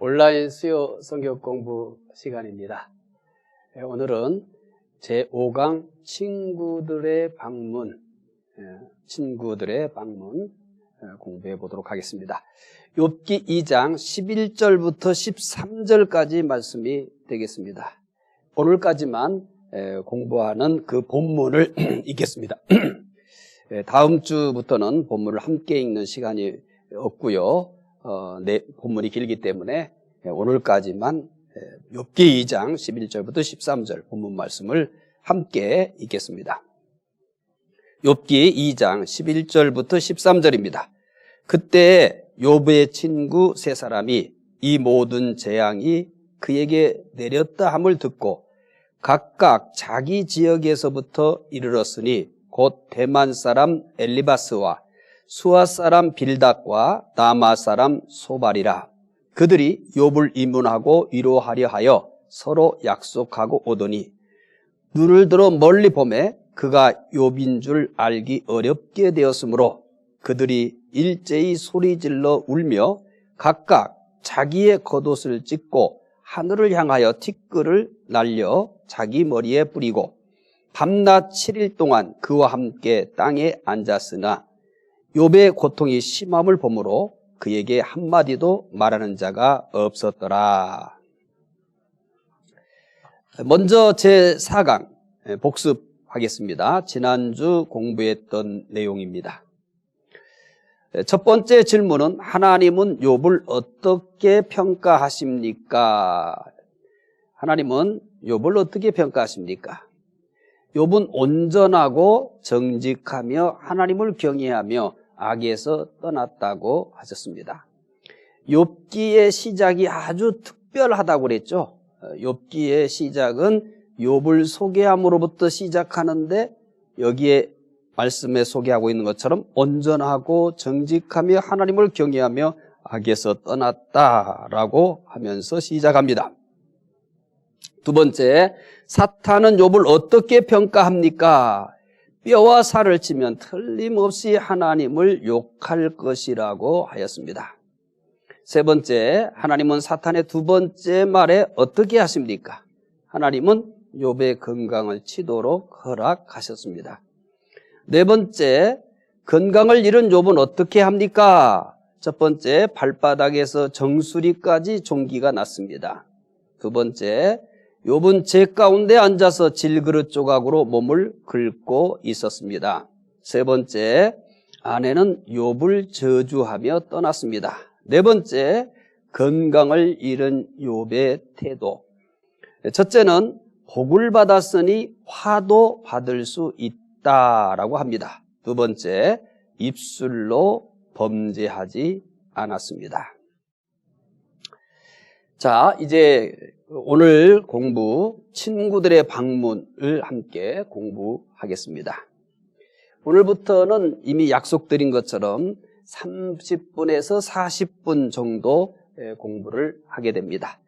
온라인 수요 성경 공부 시간입니다. 오늘은 제5강 친구들의 방문 공부해 보도록 하겠습니다. 욥기 2장 11절부터 13절까지 말씀이 되겠습니다. 오늘까지만 공부하는 그 본문을 읽겠습니다. 다음 주부터는 본문을 함께 읽는 시간이 없고요. 본문이 길기 때문에 오늘까지만 욥기 2장 11절부터 13절 본문 말씀을 함께 읽겠습니다. 욥기 2장 11절부터 13절입니다. 그때 욥의 친구 세 사람이 이 모든 재앙이 그에게 내렸다 함을 듣고 각각 자기 지역에서부터 이르렀으니 곧 대만 사람 엘리바스와 수아 사람 빌닷과 나마 사람 소발이라. 그들이 욥을 입문하고 위로하려 하여 서로 약속하고 오더니 눈을 들어 멀리 보매 그가 욥인 줄 알기 어렵게 되었으므로 그들이 일제히 소리질러 울며 각각 자기의 겉옷을 찢고 하늘을 향하여 티끌을 날려 자기 머리에 뿌리고 밤낮 7일 동안 그와 함께 땅에 앉았으나 욥의 고통이 심함을 보므로 그에게 한마디도 말하는 자가 없었더라. 먼저 제4강 복습하겠습니다. 지난주 공부했던 내용입니다. 첫 번째 질문은 하나님은 욥을 어떻게 평가하십니까? 하나님은 욥을 어떻게 평가하십니까? 욥은 온전하고 정직하며 하나님을 경외하며 악에서 떠났다고 하셨습니다. 욥기의 시작이 아주 특별하다고 그랬죠. 욥기의 시작은 욥을 소개함으로부터 시작하는데 여기에 말씀에 소개하고 있는 것처럼 온전하고 정직하며 하나님을 경외하며 악에서 떠났다라고 하면서 시작합니다. 두 번째, 사탄은 욥을 어떻게 평가합니까? 뼈와 살을 치면 틀림없이 하나님을 욕할 것이라고 하였습니다. 세 번째, 하나님은 사탄의 두 번째 말에 어떻게 하십니까? 하나님은 욥의 건강을 치도록 허락하셨습니다. 네 번째, 건강을 잃은 욥은 어떻게 합니까? 첫 번째, 발바닥에서 정수리까지 종기가 났습니다. 두 번째, 욥은 재 가운데 앉아서 질그릇 조각으로 몸을 긁고 있었습니다. 세 번째, 아내는 욥을 저주하며 떠났습니다. 네 번째, 건강을 잃은 욥의 태도. 첫째는 복을 받았으니 화도 받을 수 있다라고 합니다. 두 번째, 입술로 범죄하지 않았습니다. 자, 이제 오늘 공부 친구들의 방문을 함께 공부하겠습니다. 오늘부터는 이미 약속드린 것처럼 30분에서 40분 정도 공부를 하게 됩니다.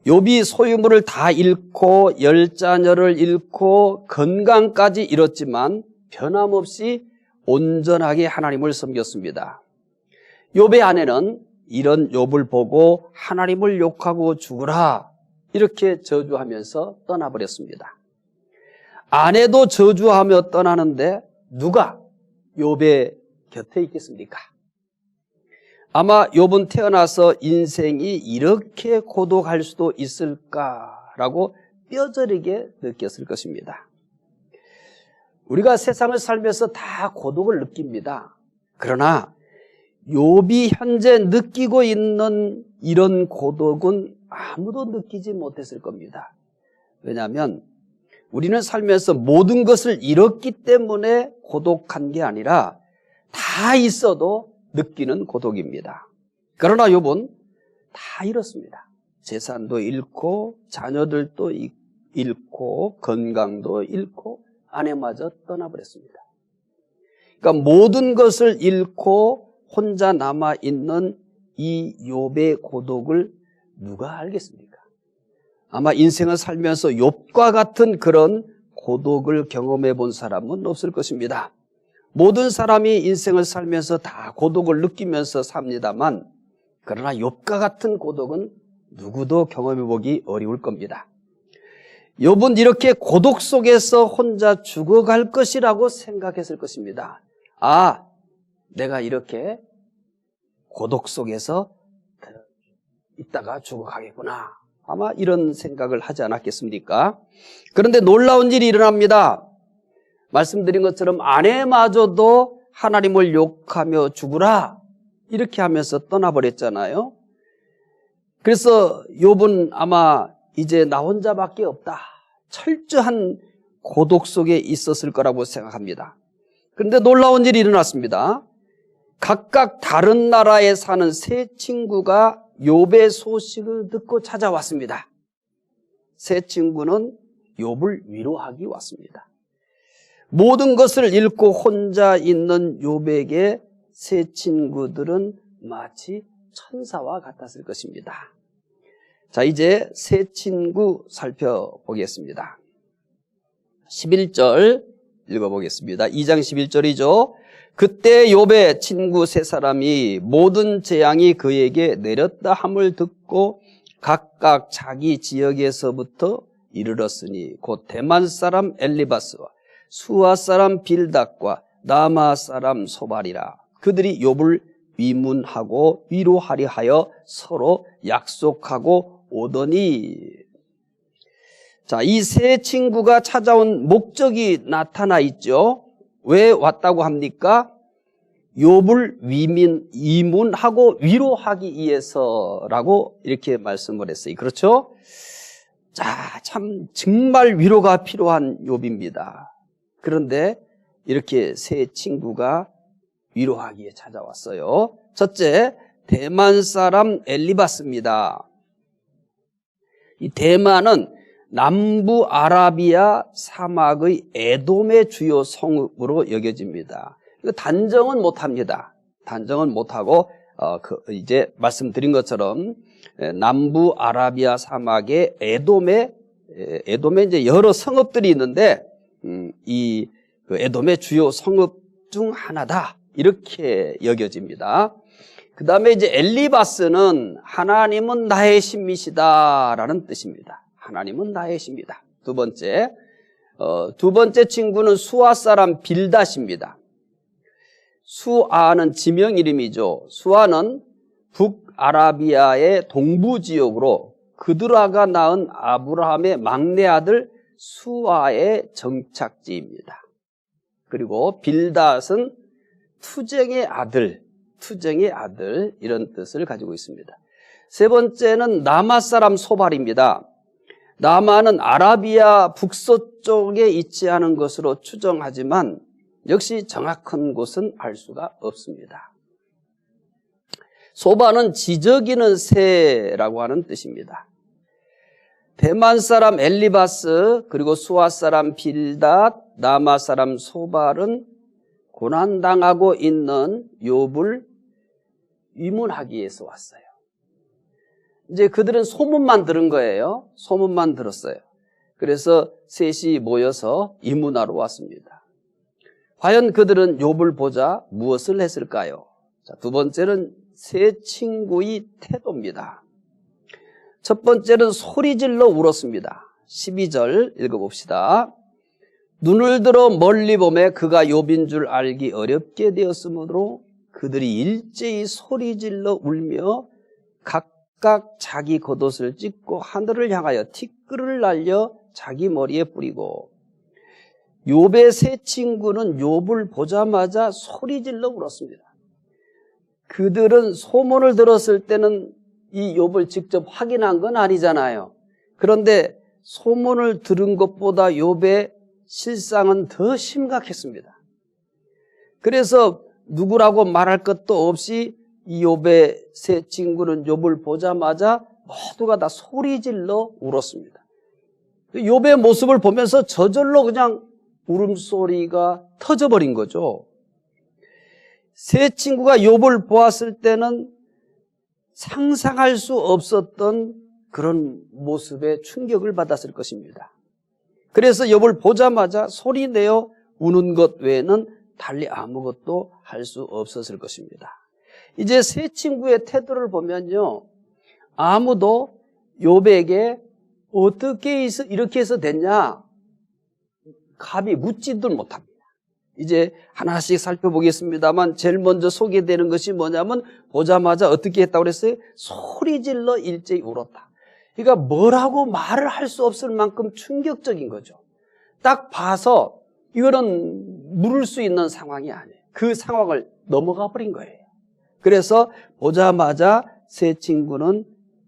욥이 소유물을 다 잃고 10자녀를 잃고 건강까지 잃었지만 변함없이 온전하게 하나님을 섬겼습니다. 욥의 아내는 이런 욥을 보고 하나님을 욕하고 죽으라 이렇게 저주하면서 떠나버렸습니다. 아내도 저주하며 떠나는데 누가 욥의 곁에 있겠습니까? 아마 욥은 태어나서 인생이 이렇게 고독할 수도 있을까라고 뼈저리게 느꼈을 것입니다. 우리가 세상을 살면서 다 고독을 느낍니다. 그러나 욥이 현재 느끼고 있는 이런 고독은 아무도 느끼지 못했을 겁니다. 왜냐하면 우리는 살면서 모든 것을 잃었기 때문에 고독한 게 아니라 다 있어도 느끼는 고독입니다. 그러나 욥은 다 잃었습니다. 재산도 잃고 자녀들도 잃고 건강도 잃고 아내마저 떠나버렸습니다. 그러니까 모든 것을 잃고 혼자 남아있는 이 욥의 고독을 누가 알겠습니까? 아마 인생을 살면서 욥과 같은 그런 고독을 경험해 본 사람은 없을 것입니다. 모든 사람이 인생을 살면서 다 고독을 느끼면서 삽니다만 그러나 욥과 같은 고독은 누구도 경험해보기 어려울 겁니다. 욥은 이렇게 고독 속에서 혼자 죽어갈 것이라고 생각했을 것입니다. 아, 내가 이렇게 고독 속에서 있다가 죽어가겠구나. 아마 이런 생각을 하지 않았겠습니까? 그런데 놀라운 일이 일어납니다. 말씀드린 것처럼 아내마저도 하나님을 욕하며 죽으라 이렇게 하면서 떠나버렸잖아요. 그래서 욥은 아마 이제 나 혼자밖에 없다. 철저한 고독 속에 있었을 거라고 생각합니다. 그런데 놀라운 일이 일어났습니다. 각각 다른 나라에 사는 세 친구가 욥의 소식을 듣고 찾아왔습니다. 세 친구는 욥을 위로하기 왔습니다. 모든 것을 잃고 혼자 있는 욥에게 세 친구들은 마치 천사와 같았을 것입니다. 자, 이제 세 친구 살펴보겠습니다. 11절 읽어보겠습니다. 2장 11절이죠. 그때 욥의 친구 세 사람이 모든 재앙이 그에게 내렸다 함을 듣고 각각 자기 지역에서부터 이르렀으니 곧 대만 사람 엘리바스와 수아 사람 빌닷과 나마 사람 소발이라. 그들이 욥을 위문하고 위로하려 하여 서로 약속하고 오더니. 자, 이 세 친구가 찾아온 목적이 나타나 있죠. 왜 왔다고 합니까? 욥을 위문하고 위로하기 위해서라고 이렇게 말씀을 했어요. 그렇죠? 자, 참 정말 위로가 필요한 욥입니다. 그런데 이렇게 세 친구가 위로하기에 찾아왔어요. 첫째, 대만 사람 엘리바스입니다. 이 대만은 남부 아라비아 사막의 에돔의 주요 성읍으로 여겨집니다. 단정은 못합니다. 단정은 못하고 이제 말씀드린 것처럼 남부 아라비아 사막의 에돔에 이제 여러 성읍들이 있는데 이 에돔의 주요 성읍 중 하나다 이렇게 여겨집니다. 그 다음에 이제 엘리바스는 하나님은 나의 신이시다라는 뜻입니다. 하나님은 나의 신이다. 두 번째 친구는 수아 사람 빌닷입니다. 수아는 지명 이름이죠. 수아는 북아라비아의 동부 지역으로 그드라가 낳은 아브라함의 막내 아들 수아의 정착지입니다. 그리고 빌닷은 투쟁의 아들 이런 뜻을 가지고 있습니다. 세 번째는 나마 사람 소발입니다. 나마는 아라비아 북서쪽에 위치하는 것으로 추정하지만 역시 정확한 곳은 알 수가 없습니다. 소발은 지저귀는 새라고 하는 뜻입니다. 대만 사람 엘리바스 그리고 수아 사람 빌닷, 나마 사람 소발은 고난당하고 있는 욥을 위문하기 위해서 왔어요. 이제 그들은 소문만 들은 거예요. 소문만 들었어요. 그래서 셋이 모여서 위문하러 왔습니다. 과연 그들은 욥을 보자 무엇을 했을까요? 자, 두 번째는 세 친구의 태도입니다. 첫 번째는 소리질러 울었습니다. 12절 읽어봅시다. 눈을 들어 멀리 보매 그가 욥인 줄 알기 어렵게 되었으므로 그들이 일제히 소리질러 울며 각각 자기 겉옷을 찢고 하늘을 향하여 티끌을 날려 자기 머리에 뿌리고. 욥의 세 친구는 욥을 보자마자 소리질러 울었습니다. 그들은 소문을 들었을 때는 이 욥을 직접 확인한 건 아니잖아요. 그런데 소문을 들은 것보다 욥의 실상은 더 심각했습니다. 그래서 누구라고 말할 것도 없이 이 욥의 세 친구는 욥을 보자마자 모두가 다 소리질러 울었습니다. 욥의 모습을 보면서 저절로 그냥 울음소리가 터져버린 거죠. 세 친구가 욥을 보았을 때는 상상할 수 없었던 그런 모습에 충격을 받았을 것입니다. 그래서 욥을 보자마자 소리내어 우는 것 외에는 달리 아무것도 할 수 없었을 것입니다. 이제 세 친구의 태도를 보면요, 아무도 욥에게 어떻게 이렇게 해서 됐냐 감히 묻지도 못합니다. 이제 하나씩 살펴보겠습니다만 제일 먼저 소개되는 것이 뭐냐면 보자마자 어떻게 했다고 그랬어요? 소리질러 일제히 울었다. 그러니까 뭐라고 말을 할 수 없을 만큼 충격적인 거죠. 딱 봐서 이거는 물을 수 있는 상황이 아니에요. 그 상황을 넘어가 버린 거예요. 그래서 보자마자 세 친구는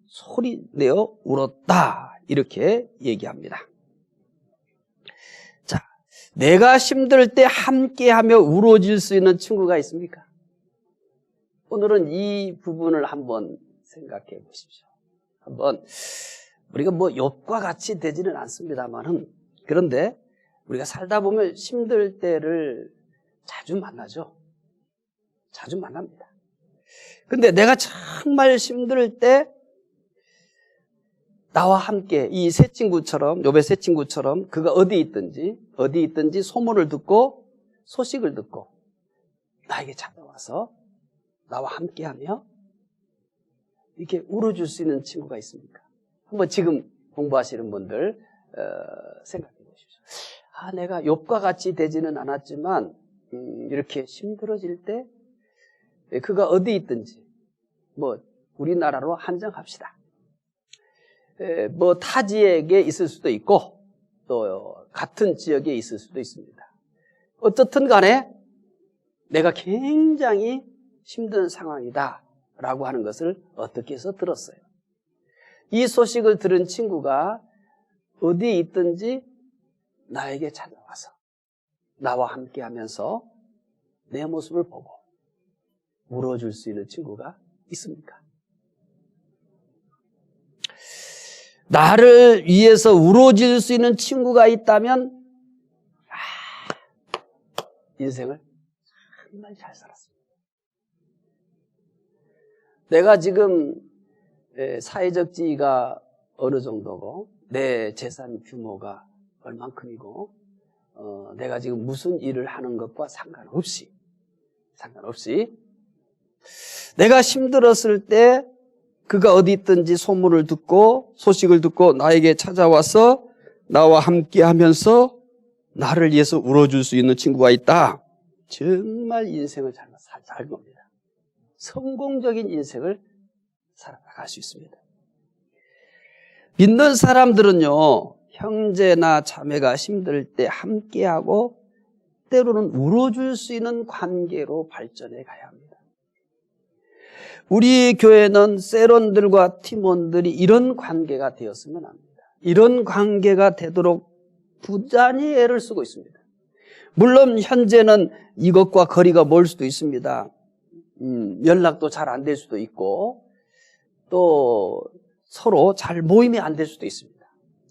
소리 내어 울었다, 이렇게 얘기합니다. 자, 내가 힘들 때 함께하며 울어질 수 있는 친구가 있습니까? 오늘은 이 부분을 한번 생각해 보십시오. 한번 우리가 뭐 욥과 같이 되지는 않습니다만은, 그런데 우리가 살다 보면 힘들 때를 자주 만나죠. 자주 만납니다. 근데 내가 정말 힘들 때 나와 함께 이 세 친구처럼, 욥의 세 친구처럼 그가 어디 있든지 소문을 듣고 소식을 듣고 나에게 찾아와서 나와 함께하며 이렇게 울어줄 수 있는 친구가 있습니까? 한번 지금 공부하시는 분들 생각해 보십시오. 내가 욥과 같이 되지는 않았지만 이렇게 힘들어질 때 그가 어디 있든지, 뭐 우리나라로 한정합시다. 뭐 타 지역에 있을 수도 있고 또 같은 지역에 있을 수도 있습니다. 어떻든 간에 내가 굉장히 힘든 상황이다 라고 하는 것을 어떻게 해서 들었어요. 이 소식을 들은 친구가 어디에 있든지 나에게 찾아와서 나와 함께 하면서 내 모습을 보고 울어줄 수 있는 친구가 있습니까? 나를 위해서 울어줄 수 있는 친구가 있다면 인생을 정말 잘 살았습니다. 내가 지금 사회적 지위가 어느 정도고 내 재산 규모가 얼만큼이고 내가 지금 무슨 일을 하는 것과 상관없이 내가 힘들었을 때 그가 어디 있든지 소문을 듣고 소식을 듣고 나에게 찾아와서 나와 함께 하면서 나를 위해서 울어줄 수 있는 친구가 있다. 정말 인생을 잘 살 겁니다. 성공적인 인생을 살아갈 수 있습니다. 믿는 사람들은요, 형제나 자매가 힘들 때 함께하고 때로는 울어줄 수 있는 관계로 발전해 가야 합니다. 우리 교회는 세론들과 팀원들이 이런 관계가 되었으면 합니다. 이런 관계가 되도록 부단히 애를 쓰고 있습니다. 물론 현재는 이것과 거리가 멀 수도 있습니다. 연락도 잘 안 될 수도 있고 또 서로 잘 모임이 안 될 수도 있습니다.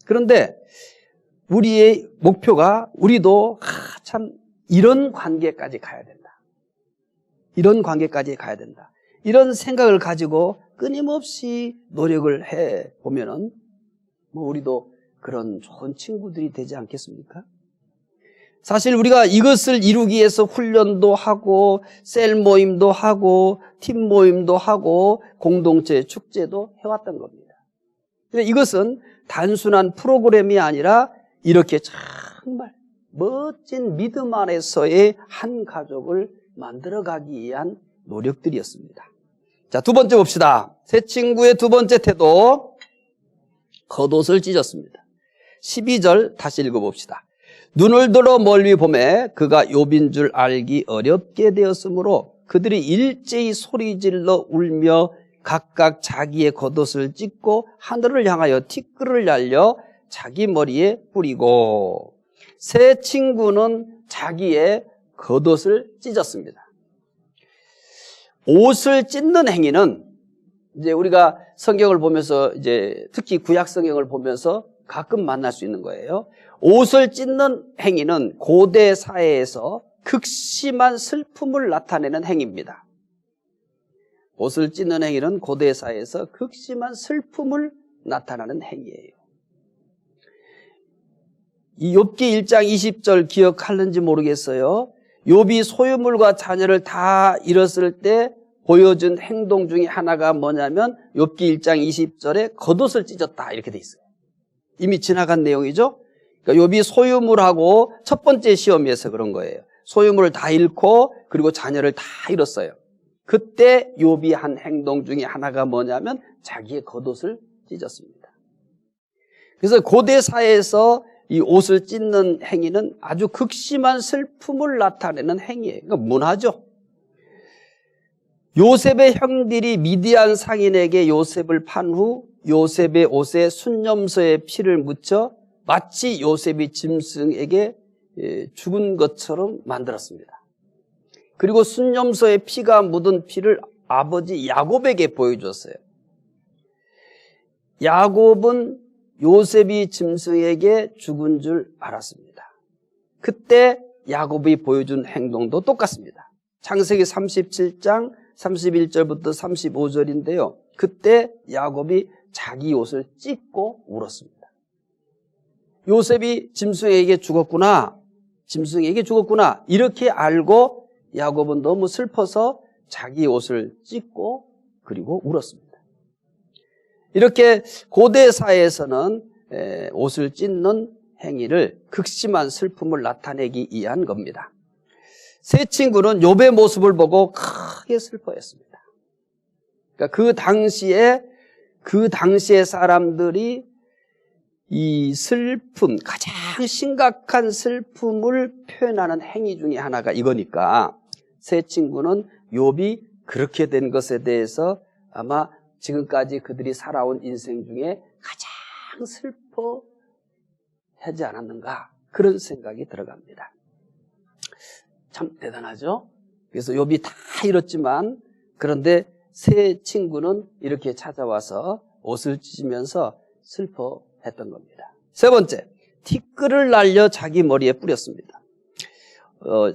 그런데 우리의 목표가 우리도 참 이런 관계까지 가야 된다. 이런 관계까지 가야 된다. 이런 생각을 가지고 끊임없이 노력을 해보면은 우리도 그런 좋은 친구들이 되지 않겠습니까? 사실 우리가 이것을 이루기 위해서 훈련도 하고 셀 모임도 하고 팀 모임도 하고 공동체 축제도 해왔던 겁니다. 근데 이것은 단순한 프로그램이 아니라 이렇게 정말 멋진 믿음 안에서의 한 가족을 만들어가기 위한 노력들이었습니다. 자, 두 번째 봅시다. 세 친구의 두 번째 태도, 겉옷을 찢었습니다. 12절 다시 읽어봅시다. 눈을 들어 멀리 보매 그가 욥인 줄 알기 어렵게 되었으므로 그들이 일제히 소리질러 울며 각각 자기의 겉옷을 찢고 하늘을 향하여 티끌을 날려 자기 머리에 뿌리고, 세 친구는 자기의 겉옷을 찢었습니다. 옷을 찢는 행위는 이제 우리가 성경을 보면서 이제 특히 구약 성경을 보면서 가끔 만날 수 있는 거예요. 옷을 찢는 행위는 고대 사회에서 극심한 슬픔을 나타내는 행위입니다. 옷을 찢는 행위는 고대 사회에서 극심한 슬픔을 나타내는 행위예요. 이 욥기 1장 20절 기억하는지 모르겠어요. 욥이 소유물과 자녀를 다 잃었을 때 보여준 행동 중에 하나가 뭐냐면 욥기 1장 20절에 겉옷을 찢었다 이렇게 돼 있어요. 이미 지나간 내용이죠. 그러니까 욥이 소유물하고 첫 번째 시험에서 그런 거예요. 소유물을 다 잃고 그리고 자녀를 다 잃었어요. 그때 욥이 한 행동 중에 하나가 뭐냐면 자기의 겉옷을 찢었습니다. 그래서 고대 사회에서 이 옷을 찢는 행위는 아주 극심한 슬픔을 나타내는 행위예요. 그러니까 문화죠. 요셉의 형들이 미디안 상인에게 요셉을 판 후 요셉의 옷에 순념소의 피를 묻혀 마치 요셉이 짐승에게 죽은 것처럼 만들었습니다. 그리고 순념소의 피가 묻은 피를 아버지 야곱에게 보여줬어요. 야곱은 요셉이 짐승에게 죽은 줄 알았습니다. 그때 야곱이 보여준 행동도 똑같습니다. 창세기 37장 31절부터 35절인데요. 그때 야곱이 자기 옷을 찢고 울었습니다. 요셉이 짐승에게 죽었구나. 이렇게 알고 야곱은 너무 슬퍼서 자기 옷을 찢고 그리고 울었습니다. 이렇게 고대 사회에서는 옷을 찢는 행위를 극심한 슬픔을 나타내기 위한 겁니다. 세 친구는 욥의 모습을 보고 크게 슬퍼했습니다. 그러니까 그 당시에 사람들이 이 슬픔, 가장 심각한 슬픔을 표현하는 행위 중에 하나가 이거니까 세 친구는 욥이 그렇게 된 것에 대해서 아마 지금까지 그들이 살아온 인생 중에 가장 슬퍼하지 않았는가 그런 생각이 들어갑니다. 참 대단하죠? 그래서 욥이 다 잃었지만 그런데 세 친구는 이렇게 찾아와서 옷을 찢으면서 슬퍼했던 겁니다. 세 번째, 티끌을 날려 자기 머리에 뿌렸습니다.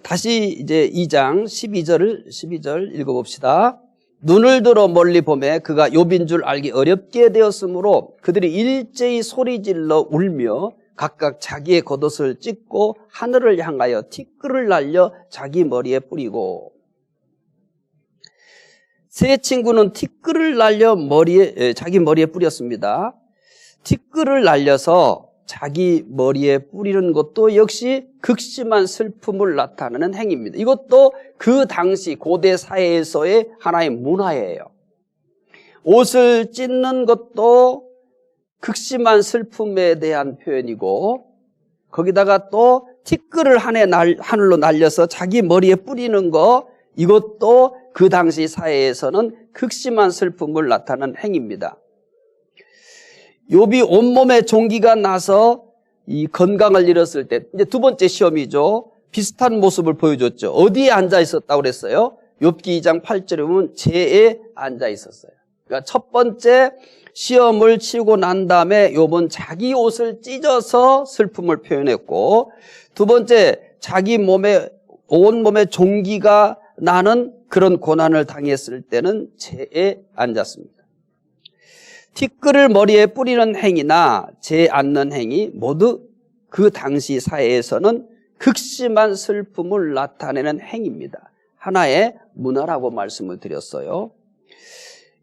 다시 이제 2장 12절 읽어봅시다. 눈을 들어 멀리 보매 그가 욥인 줄 알기 어렵게 되었으므로 그들이 일제히 소리질러 울며 각각 자기의 겉옷을 찢고 하늘을 향하여 티끌을 날려 자기 머리에 뿌리고. 세 친구는 티끌을 날려 자기 머리에 뿌렸습니다. 티끌을 날려서 자기 머리에 뿌리는 것도 역시 극심한 슬픔을 나타내는 행위입니다. 이것도 그 당시 고대 사회에서의 하나의 문화예요. 옷을 찢는 것도 극심한 슬픔에 대한 표현이고 거기다가 또 티끌을 하늘로 날려서 자기 머리에 뿌리는 거 이것도 그 당시 사회에서는 극심한 슬픔을 나타내는 행위입니다. 욥이 온몸에 종기가 나서 이 건강을 잃었을 때 이제 두 번째 시험이죠. 비슷한 모습을 보여줬죠. 어디에 앉아 있었다고 그랬어요? 욥기 2장 8절에 보면 재에 앉아 있었어요. 그러니까 첫 번째 시험을 치고 난 다음에 욥은 자기 옷을 찢어서 슬픔을 표현했고 두 번째 자기 온몸에 종기가 나는 그런 고난을 당했을 때는 재에 앉았습니다. 티끌을 머리에 뿌리는 행위나 재에 앉는 행위 모두 그 당시 사회에서는 극심한 슬픔을 나타내는 행위입니다. 하나의 문화라고 말씀을 드렸어요.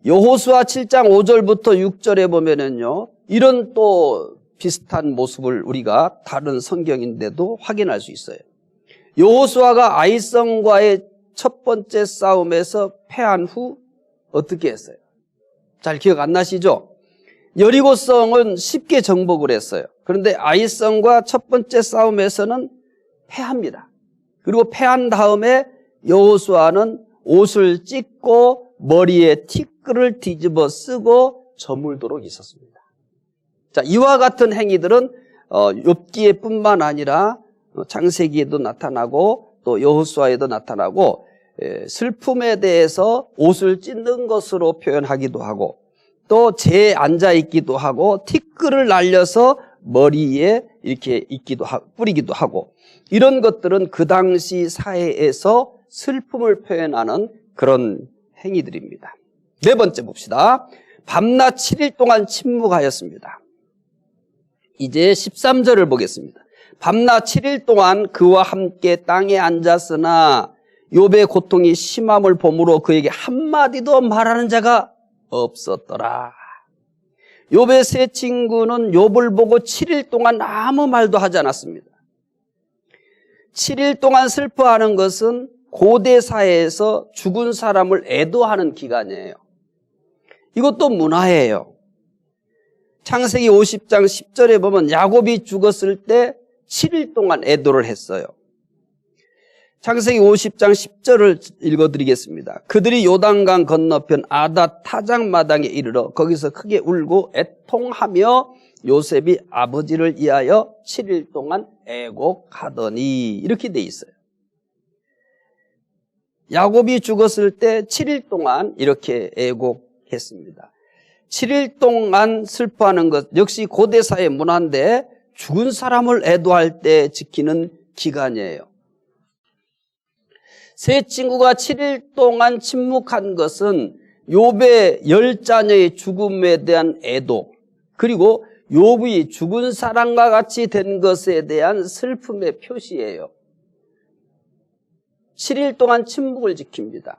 여호수아 7장 5절부터 6절에 보면은요, 이런 또 비슷한 모습을 우리가 다른 성경인데도 확인할 수 있어요. 여호수아가 아이성과의 첫 번째 싸움에서 패한 후 어떻게 했어요? 잘 기억 안 나시죠? 여리고성은 쉽게 정복을 했어요. 그런데 아이성과 첫 번째 싸움에서는 패합니다. 그리고 패한 다음에 여호수아는 옷을 찢고 머리에 티끌을 뒤집어 쓰고 저물도록 있었습니다. 자, 이와 같은 행위들은 욥기에 뿐만 아니라 창세기에도 나타나고 또 여호수아에도 나타나고 슬픔에 대해서 옷을 찢는 것으로 표현하기도 하고 또 재에 앉아있기도 하고 티끌을 날려서 머리에 이렇게 뿌리기도 하고 이런 것들은 그 당시 사회에서 슬픔을 표현하는 그런 행위들입니다. 네 번째 봅시다. 밤낮 7일 동안 침묵하였습니다. 이제 13절을 보겠습니다. 밤낮 7일 동안 그와 함께 땅에 앉았으나 욥의 고통이 심함을 보므로 그에게 한마디도 말하는 자가 없었더라. 욥의 세 친구는 욥을 보고 7일 동안 아무 말도 하지 않았습니다. 7일 동안 슬퍼하는 것은 고대 사회에서 죽은 사람을 애도하는 기간이에요. 이것도 문화예요. 창세기 50장 10절에 보면 야곱이 죽었을 때 7일 동안 애도를 했어요. 창세기 50장 10절을 읽어드리겠습니다. 그들이 요단강 건너편 아닷 타작마당에 이르러 거기서 크게 울고 애통하며 요셉이 아버지를 위하여 7일 동안 애곡하더니, 이렇게 돼 있어요. 야곱이 죽었을 때 7일 동안 이렇게 애곡했습니다. 7일 동안 슬퍼하는 것 역시 고대사의 문화인데 죽은 사람을 애도할 때 지키는 기간이에요. 세 친구가 7일 동안 침묵한 것은 욥의 10자녀의 죽음에 대한 애도, 그리고 욥이 죽은 사람과 같이 된 것에 대한 슬픔의 표시예요. 7일 동안 침묵을 지킵니다.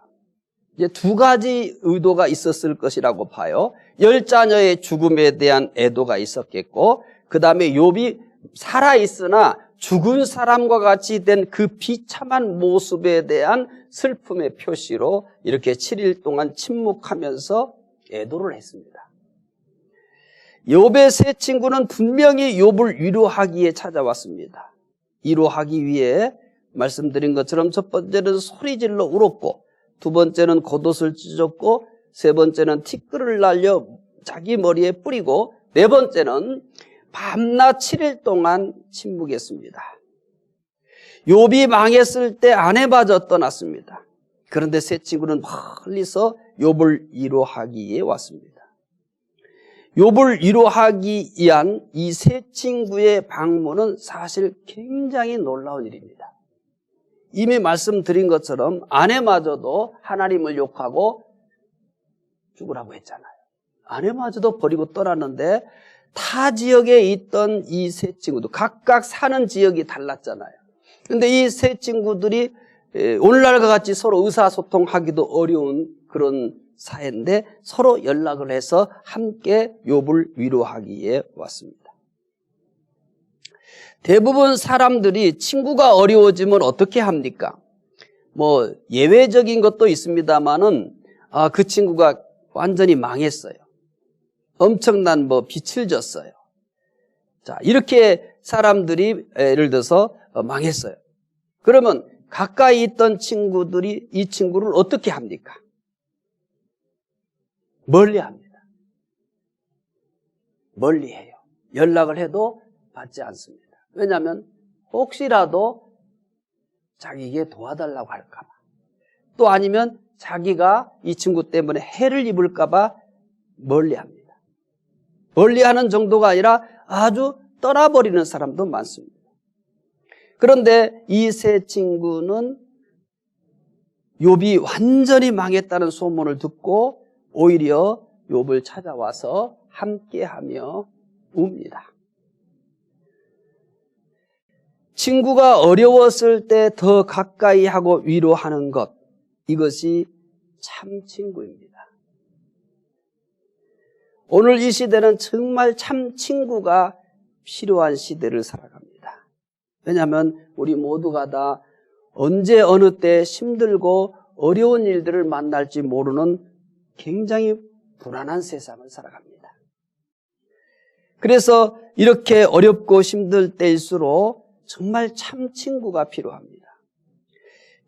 이제 두 가지 의도가 있었을 것이라고 봐요. 10자녀의 죽음에 대한 애도가 있었겠고, 그 다음에 욥이 살아있으나 죽은 사람과 같이 된 그 비참한 모습에 대한 슬픔의 표시로 이렇게 7일 동안 침묵하면서 애도를 했습니다. 욥의 세 친구는 분명히 욥을 위로하기에 찾아왔습니다. 위로하기 위해 말씀드린 것처럼 첫 번째는 소리질러 울었고, 두 번째는 겉옷을 찢었고, 세 번째는 티끌을 날려 자기 머리에 뿌리고, 네 번째는 밤낮 7일 동안 침묵했습니다. 욥이 망했을 때 아내마저 떠났습니다. 그런데 세 친구는 멀리서 욥을 위로하기에 왔습니다. 욥을 위로하기 위한 이 세 친구의 방문은 사실 굉장히 놀라운 일입니다. 이미 말씀드린 것처럼 아내마저도 하나님을 욕하고 죽으라고 했잖아요. 아내마저도 버리고 떠났는데 타 지역에 있던 이 세 친구도 각각 사는 지역이 달랐잖아요. 그런데 이 세 친구들이 오늘날과 같이 서로 의사소통하기도 어려운 그런 사회인데 서로 연락을 해서 함께 욥을 위로하기에 왔습니다. 대부분 사람들이 친구가 어려워지면 어떻게 합니까? 뭐 예외적인 것도 있습니다만은 그 친구가 완전히 망했어요. 엄청난 빚을 졌어요. 자, 이렇게 사람들이 예를 들어서 망했어요. 그러면 가까이 있던 친구들이 이 친구를 어떻게 합니까? 멀리 합니다. 멀리 해요. 연락을 해도 받지 않습니다. 왜냐하면 혹시라도 자기에게 도와달라고 할까 봐, 또 아니면 자기가 이 친구 때문에 해를 입을까 봐 멀리 합니다. 멀리하는 정도가 아니라 아주 떠나버리는 사람도 많습니다. 그런데 이 세 친구는 욥이 완전히 망했다는 소문을 듣고 오히려 욥을 찾아와서 함께하며 웁니다. 친구가 어려웠을 때 더 가까이 하고 위로하는 것, 이것이 참 친구입니다. 오늘 이 시대는 정말 참 친구가 필요한 시대를 살아갑니다. 왜냐하면 우리 모두가 다 언제 어느 때 힘들고 어려운 일들을 만날지 모르는 굉장히 불안한 세상을 살아갑니다. 그래서 이렇게 어렵고 힘들 때일수록 정말 참 친구가 필요합니다.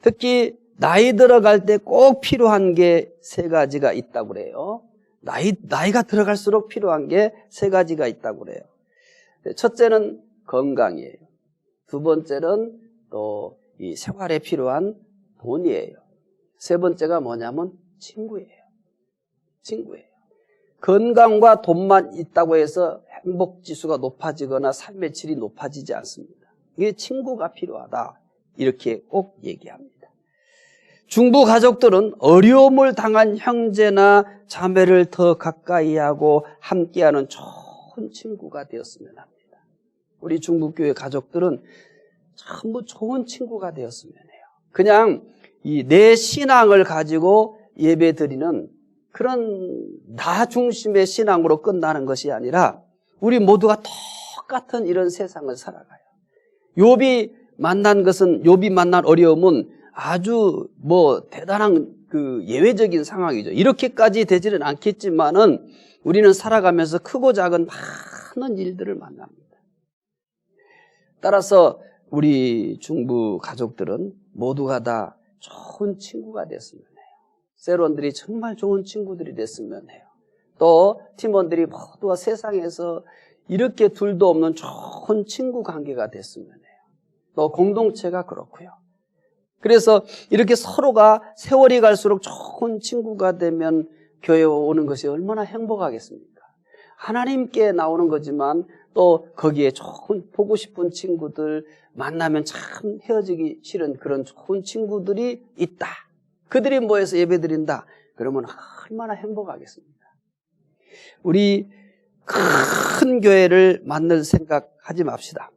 특히 나이 들어갈 때 꼭 필요한 게 세 가지가 있다고 그래요. 나이가 들어갈수록 필요한 게 세 가지가 있다고 그래요. 첫째는 건강이에요. 두 번째는 또 이 생활에 필요한 돈이에요. 세 번째가 뭐냐면 친구예요. 건강과 돈만 있다고 해서 행복지수가 높아지거나 삶의 질이 높아지지 않습니다. 이게 친구가 필요하다, 이렇게 꼭 얘기합니다. 중부 가족들은 어려움을 당한 형제나 자매를 더 가까이 하고 함께하는 좋은 친구가 되었으면 합니다. 우리 중부교회 가족들은 전부 좋은 친구가 되었으면 해요. 그냥 이 내 신앙을 가지고 예배 드리는 그런 나 중심의 신앙으로 끝나는 것이 아니라 우리 모두가 똑같은 이런 세상을 살아가요. 욥이 만난 어려움은 아주 대단한 그 예외적인 상황이죠. 이렇게까지 되지는 않겠지만은 우리는 살아가면서 크고 작은 많은 일들을 만납니다. 따라서 우리 중부 가족들은 모두가 다 좋은 친구가 됐으면 해요. 세론들이 정말 좋은 친구들이 됐으면 해요. 또 팀원들이 모두가 세상에서 이렇게 둘도 없는 좋은 친구 관계가 됐으면 해요. 또 공동체가 그렇고요. 그래서 이렇게 서로가 세월이 갈수록 좋은 친구가 되면 교회에 오는 것이 얼마나 행복하겠습니까? 하나님께 나오는 거지만 또 거기에 좋은 보고 싶은 친구들 만나면 참 헤어지기 싫은 그런 좋은 친구들이 있다. 그들이 모여서 예배드린다. 그러면 얼마나 행복하겠습니까? 우리 큰 교회를 만들 생각하지 맙시다.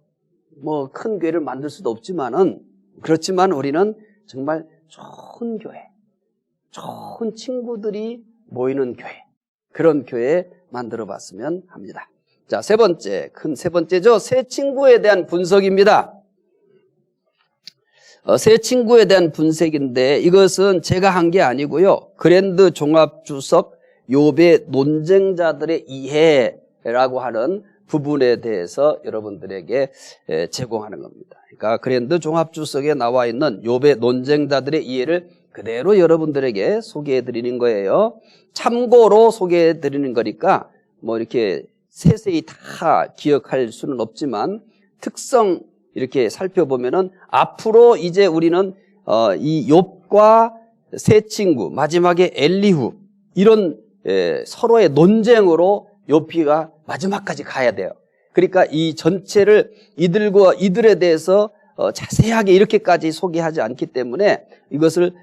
큰 교회를 만들 수도 없지만은 그렇지만 우리는 정말 좋은 교회, 좋은 친구들이 모이는 교회, 그런 교회 만들어 봤으면 합니다. 자, 세 번째죠. 새 친구에 대한 분석입니다. 새 친구에 대한 분석인데 이것은 제가 한 게 아니고요. 그랜드 종합주석 욥의 논쟁자들의 이해라고 하는 부분에 대해서 여러분들에게 제공하는 겁니다. 그러니까 그랜드 종합주석에 나와 있는 욥의 논쟁자들의 이해를 그대로 여러분들에게 소개해 드리는 거예요. 참고로 소개해 드리는 거니까 이렇게 세세히 다 기억할 수는 없지만 특성 이렇게 살펴보면은 앞으로 이제 우리는 이 욥과 새 친구 마지막에 엘리후 이런 서로의 논쟁으로 욥기가 마지막까지 가야 돼요. 그러니까 이 전체를 이들에 대해서 자세하게 이렇게까지 소개하지 않기 때문에 이것을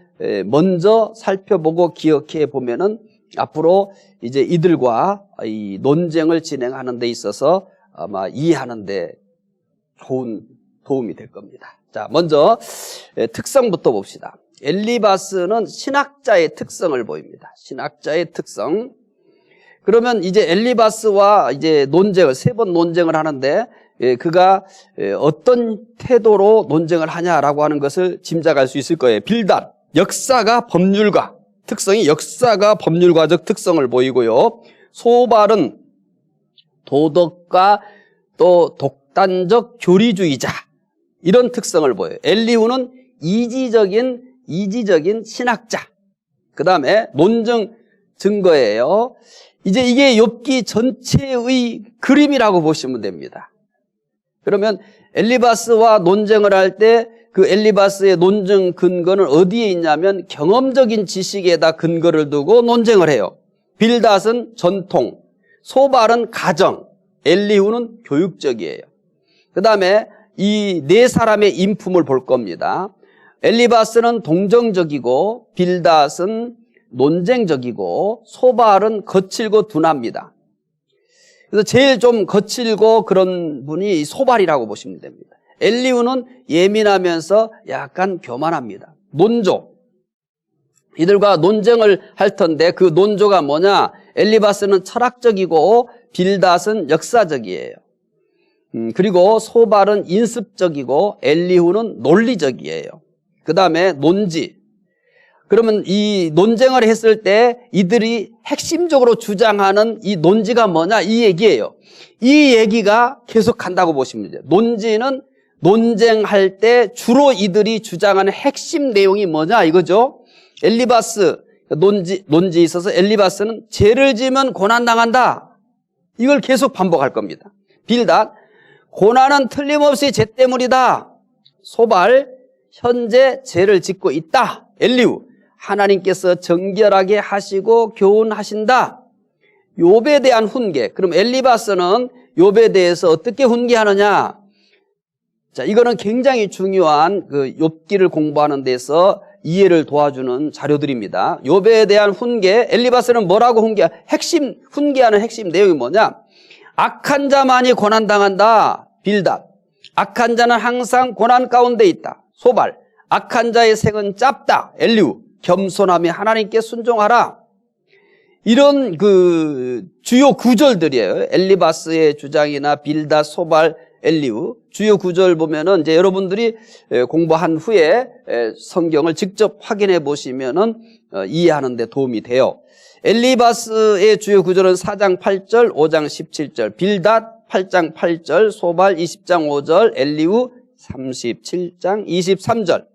먼저 살펴보고 기억해 보면은 앞으로 이제 이들과 이 논쟁을 진행하는 데 있어서 아마 이해하는 데 좋은 도움이 될 겁니다. 자, 먼저 특성부터 봅시다. 엘리바스는 신학자의 특성을 보입니다. 신학자의 특성. 그러면 이제 엘리바스와 이제 세 번 논쟁을 하는데 그가 어떤 태도로 논쟁을 하냐라고 하는 것을 짐작할 수 있을 거예요. 빌닷, 역사가 법률가. 특성이 역사가 법률가적 특성을 보이고요. 소발은 도덕가 또 독단적 교리주의자 이런 특성을 보여요. 엘리후는 이지적인 신학자. 그 다음에 논증 증거예요. 이제 이게 욥기 전체의 그림이라고 보시면 됩니다. 그러면 엘리바스와 논쟁을 할 때 그 엘리바스의 논증 근거는 어디에 있냐면 경험적인 지식에다 근거를 두고 논쟁을 해요. 빌닷은 전통, 소발은 가정, 엘리후는 교육적이에요. 그 다음에 이 네 사람의 인품을 볼 겁니다. 엘리바스는 동정적이고 빌닷은 논쟁적이고 소발은 거칠고 둔합니다. 그래서 제일 좀 거칠고 그런 분이 소발이라고 보시면 됩니다. 엘리후는 예민하면서 약간 교만합니다. 논조. 이들과 논쟁을 할 텐데 그 논조가 뭐냐? 엘리바스는 철학적이고 빌닷은 역사적이에요. 그리고 소발은 인습적이고 엘리후는 논리적이에요. 그 다음에 논지. 그러면 이 논쟁을 했을 때 이들이 핵심적으로 주장하는 이 논지가 뭐냐? 이 얘기예요. 이 얘기가 계속 간다고 보시면 돼요. 논지는 논쟁할 때 주로 이들이 주장하는 핵심 내용이 뭐냐? 이거죠. 엘리바스, 논지에 있어서 엘리바스는 죄를 지으면 고난당한다. 이걸 계속 반복할 겁니다. 빌닷, 고난은 틀림없이 죄 때문이다. 소발, 현재 죄를 짓고 있다. 엘리후, 하나님께서 정결하게 하시고 교훈하신다. 욥에 대한 훈계. 그럼 엘리바스는 욥에 대해서 어떻게 훈계하느냐? 자, 이거는 굉장히 중요한 그 욥기를 공부하는 데서 이해를 도와주는 자료들입니다. 욥에 대한 훈계. 엘리바스는 뭐라고 훈계하는 핵심 내용이 뭐냐? 악한 자만이 고난당한다. 빌닷, 악한 자는 항상 고난 가운데 있다. 소발, 악한 자의 생은 짧다. 엘리후. 겸손함이 하나님께 순종하라. 이런 주요 구절들이에요. 엘리바스의 주장이나 빌닷, 소발, 엘리후. 주요 구절 보면은 이제 여러분들이 공부한 후에 성경을 직접 확인해 보시면은 이해하는 데 도움이 돼요. 엘리바스의 주요 구절은 4장 8절, 5장 17절, 빌닷 8장 8절, 소발 20장 5절, 엘리후 37장 23절.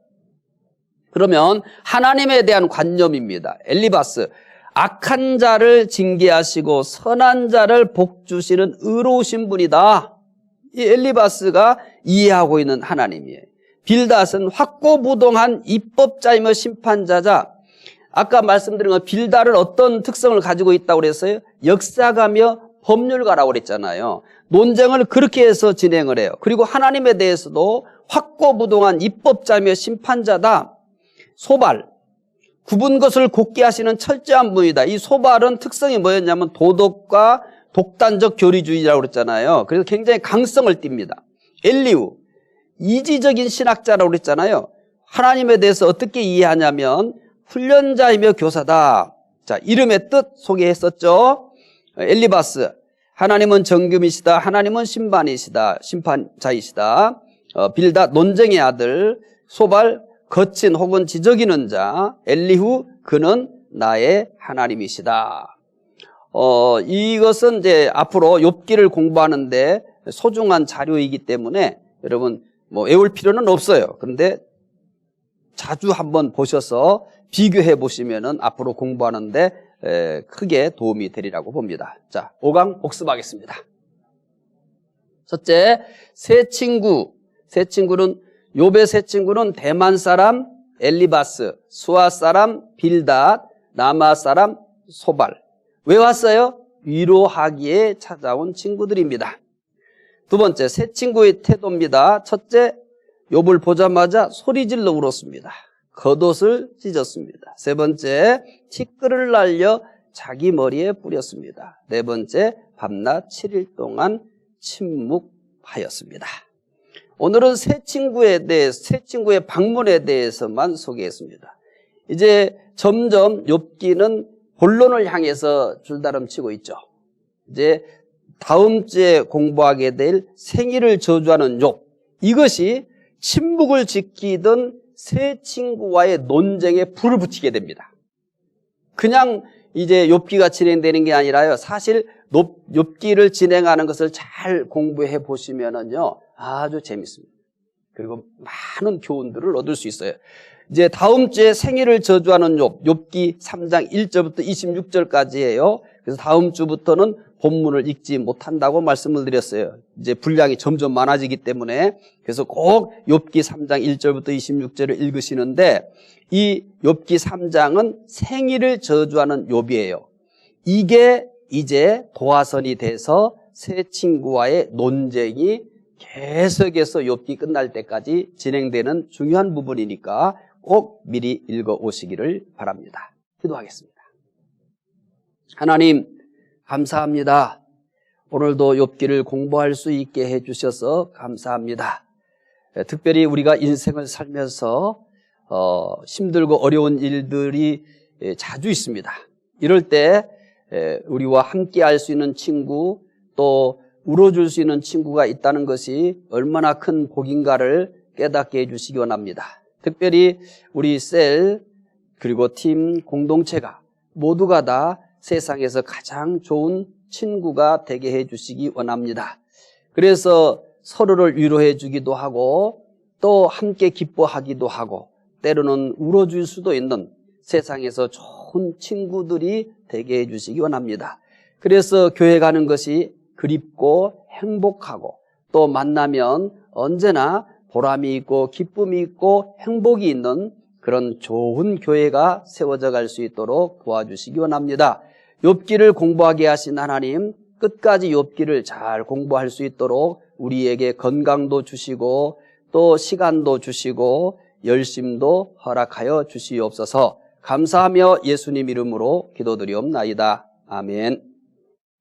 그러면 하나님에 대한 관념입니다. 엘리바스, 악한 자를 징계하시고 선한 자를 복주시는 의로우신 분이다. 이 엘리바스가 이해하고 있는 하나님이에요. 빌닷은 확고부동한 입법자이며 심판자자. 아까 말씀드린 건 빌닷은 어떤 특성을 가지고 있다고 그랬어요? 역사가며 법률가라고 그랬잖아요. 논쟁을 그렇게 해서 진행을 해요. 그리고 하나님에 대해서도 확고부동한 입법자이며 심판자다. 소발, 굽은 것을 곱게 하시는 철저한 분이다. 이 소발은 특성이 뭐였냐면 도덕과 독단적 교리주의라고 그랬잖아요. 그래서 굉장히 강성을 띱니다. 엘리후, 이지적인 신학자라고 그랬잖아요. 하나님에 대해서 어떻게 이해하냐면 훈련자이며 교사다. 자, 이름의 뜻 소개했었죠. 엘리바스, 하나님은 정금이시다. 하나님은 심판자이시다. 빌닷, 논쟁의 아들. 소발, 거친 혹은 지저귀는 자. 엘리후, 그는 나의 하나님이시다. 이것은 이제 앞으로 욥기를 공부하는데 소중한 자료이기 때문에 여러분 외울 필요는 없어요. 그런데 자주 한번 보셔서 비교해 보시면은 앞으로 공부하는데 크게 도움이 되리라고 봅니다. 자, 5강 복습하겠습니다. 첫째, 세 친구는 욥의 세 친구는 대만 사람 엘리바스, 수아 사람 빌닷, 나마 사람 소발. 왜 왔어요? 위로하기에 찾아온 친구들입니다. 두 번째, 세 친구의 태도입니다. 첫째, 욥을 보자마자 소리질러 울었습니다. 겉옷을 찢었습니다. 세 번째, 티끌을 날려 자기 머리에 뿌렸습니다. 네 번째, 밤낮 7일 동안 침묵하였습니다. 오늘은 세 친구의 방문에 대해서만 소개했습니다. 이제 점점 욥기는 본론을 향해서 줄다름치고 있죠. 이제 다음 주에 공부하게 될 생일을 저주하는 욥, 이것이 침묵을 지키던 세 친구와의 논쟁에 불을 붙이게 됩니다. 그냥 이제 욥기가 진행되는 게 아니라요, 사실 욥기를 진행하는 것을 잘 공부해 보시면은요 아주 재밌습니다. 그리고 많은 교훈들을 얻을 수 있어요. 이제 다음 주에 생일을 저주하는 욥기 3장 1절부터 26절까지예요. 그래서 다음 주부터는 본문을 읽지 못한다고 말씀을 드렸어요. 이제 분량이 점점 많아지기 때문에. 그래서 꼭 욥기 3장 1절부터 26절을 읽으시는데, 이 욥기 3장은 생일을 저주하는 욥이에요. 이게 이제 도화선이 돼서 세 친구와의 논쟁이 계속해서 욥기 끝날 때까지 진행되는 중요한 부분이니까 꼭 미리 읽어 오시기를 바랍니다. 기도하겠습니다. 하나님, 감사합니다. 오늘도 욥기를 공부할 수 있게 해주셔서 감사합니다. 특별히 우리가 인생을 살면서 힘들고 어려운 일들이 자주 있습니다. 이럴 때 우리와 함께 할 수 있는 친구, 또 울어줄 수 있는 친구가 있다는 것이 얼마나 큰 복인가를 깨닫게 해주시기 원합니다. 특별히 우리 셀, 그리고 팀, 공동체가 모두가 다 세상에서 가장 좋은 친구가 되게 해주시기 원합니다. 그래서 서로를 위로해 주기도 하고 또 함께 기뻐하기도 하고 때로는 울어줄 수도 있는 세상에서 좋은 친구들이 되게 해주시기 원합니다. 그래서 교회 가는 것이 그립고 행복하고 또 만나면 언제나 보람이 있고 기쁨이 있고 행복이 있는 그런 좋은 교회가 세워져 갈 수 있도록 도와주시기 원합니다. 욥기를 공부하게 하신 하나님, 끝까지 욥기를 잘 공부할 수 있도록 우리에게 건강도 주시고 또 시간도 주시고 열심도 허락하여 주시옵소서. 감사하며 예수님 이름으로 기도드리옵나이다. 아멘.